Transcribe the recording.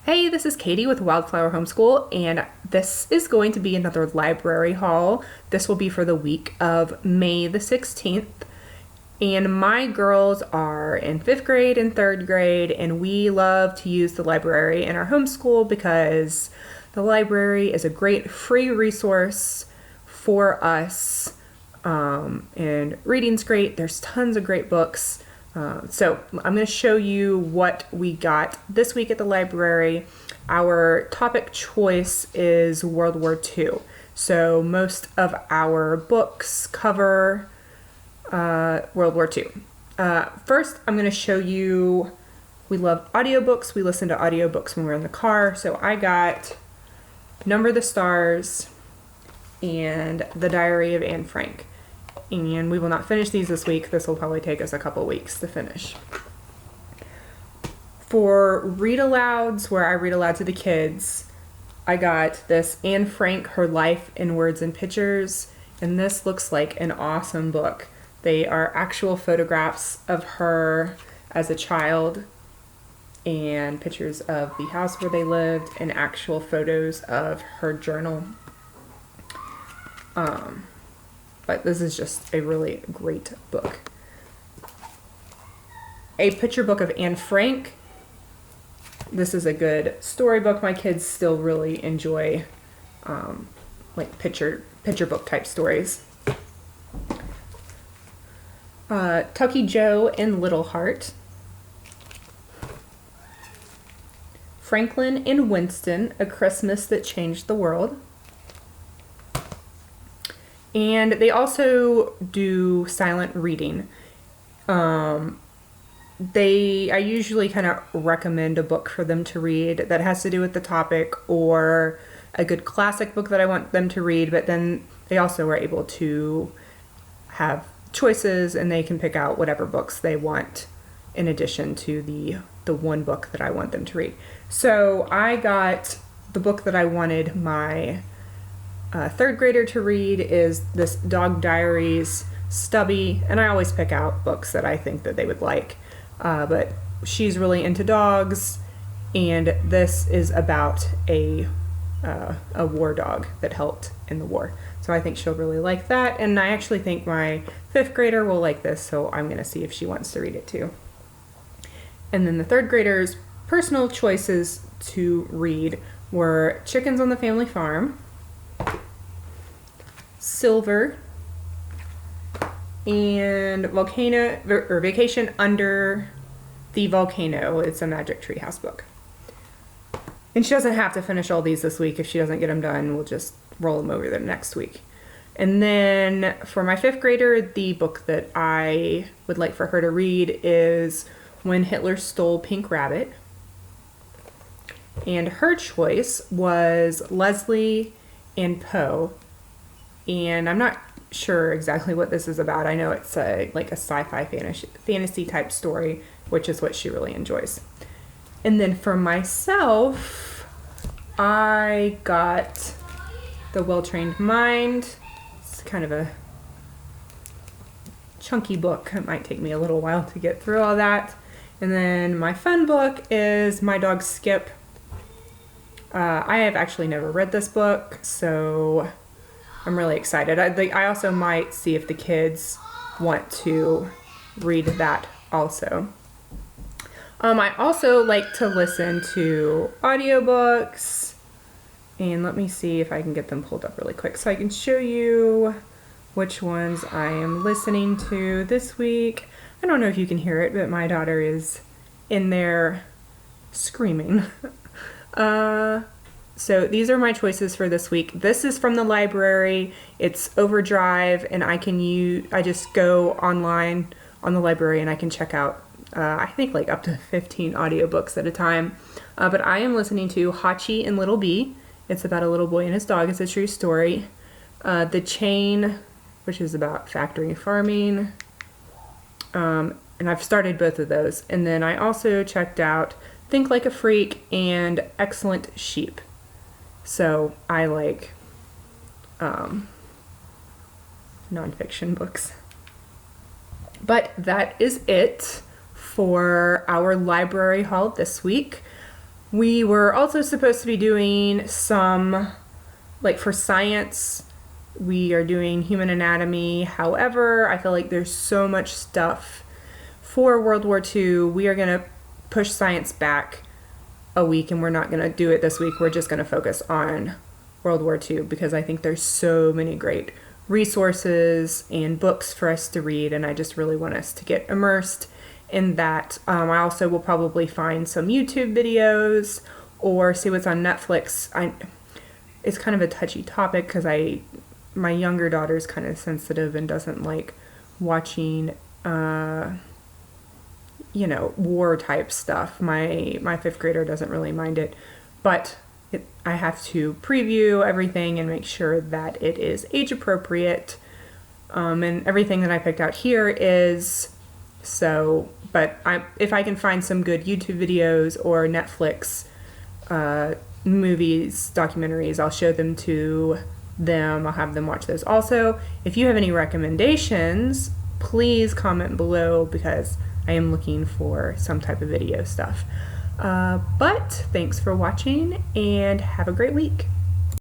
Hey, this is Katie with Wildflower Homeschool, and this is going to be another library haul. This will be for the week of May the 16th. And my girls are in 5th grade and 3rd grade, and we love to use the library in our homeschool because the library is a great free resource for us. And reading's great. There's tons of great books. So I'm going to show you what we got this week at the library. Our topic choice is World War II. So most of our books cover World War II. First, I'm going to show you, we love audiobooks. We listen to audiobooks when we're in the car. So I got Number the Stars and The Diary of Anne Frank. And we will not finish these this week. This will probably take us a couple weeks to finish. For read alouds, where I read aloud to the kids, I got this Anne Frank, Her Life in Words and Pictures, and this looks like an awesome book. They are actual photographs of her as a child and pictures of the house where they lived and actual photos of her journal. But this is just a really great book. A picture book of Anne Frank. This is a good storybook. My kids still really enjoy like picture book type stories. Tucky Joe and Little Heart. Franklin and Winston, A Christmas That Changed the World. And they also do silent reading. I usually kind of recommend a book for them to read that has to do with the topic or a good classic book that I want them to read, but then they also are able to have choices and they can pick out whatever books they want in addition to the one book that I want them to read. So I got the book that I wanted my 3rd grader to read is this Dog Diaries Stubby, and I always pick out books that I think that they would like, but she's really into dogs, and this is about a war dog that helped in the war, so I think she'll really like that, and I actually think my 5th grader will like this, so I'm going to see if she wants to read it too. And then the 3rd grader's personal choices to read were Chickens on the Family Farm, Silver, and Vacation Under the Volcano. It's a Magic Treehouse book. And she doesn't have to finish all these this week. If she doesn't get them done, we'll just roll them over the next week. And then for my 5th grader, the book that I would like for her to read is When Hitler Stole Pink Rabbit. And her choice was Leslie and Poe. And I'm not sure exactly what this is about. I know it's like a sci-fi fantasy type story, which is what she really enjoys. And then for myself, I got The Well-Trained Mind. It's kind of a chunky book. It might take me a little while to get through all that. And then my fun book is My Dog Skip. I have actually never read this book, so I'm really excited. I also might see if the kids want to read that also. I also like to listen to audiobooks, and let me see if I can get them pulled up really quick so I can show you which ones I am listening to this week. I don't know if you can hear it, but my daughter is in there screaming. So these are my choices for this week. This is from the library. It's Overdrive, and I just go online on the library and I can check out, I think like up to 15 audiobooks at a time. But I am listening to Hachi and Little Bee. It's about a little boy and his dog. It's a true story. The Chain, which is about factory farming. And I've started both of those. And then I also checked out Think Like a Freak and Excellent Sheep. So I like nonfiction books. But that is it for our library haul this week. We were also supposed to be doing some, like for science, we are doing human anatomy. However, I feel like there's so much stuff for World War II. We are going to push science back a week, and we're not going to do it this week. We're just going to focus on World War II because I think there's so many great resources and books for us to read, and I just really want us to get immersed in that. I also will probably find some YouTube videos or see what's on Netflix. It's kind of a touchy topic because my younger daughter's kind of sensitive and doesn't like watching war type stuff. My fifth grader doesn't really mind it, but I have to preview everything and make sure that it is age appropriate. And everything that I picked out here is so. But if I can find some good YouTube videos or Netflix movies, documentaries, I'll show them to them. I'll have them watch those. Also, if you have any recommendations, please comment below because I am looking for some type of video stuff. But thanks for watching and have a great week.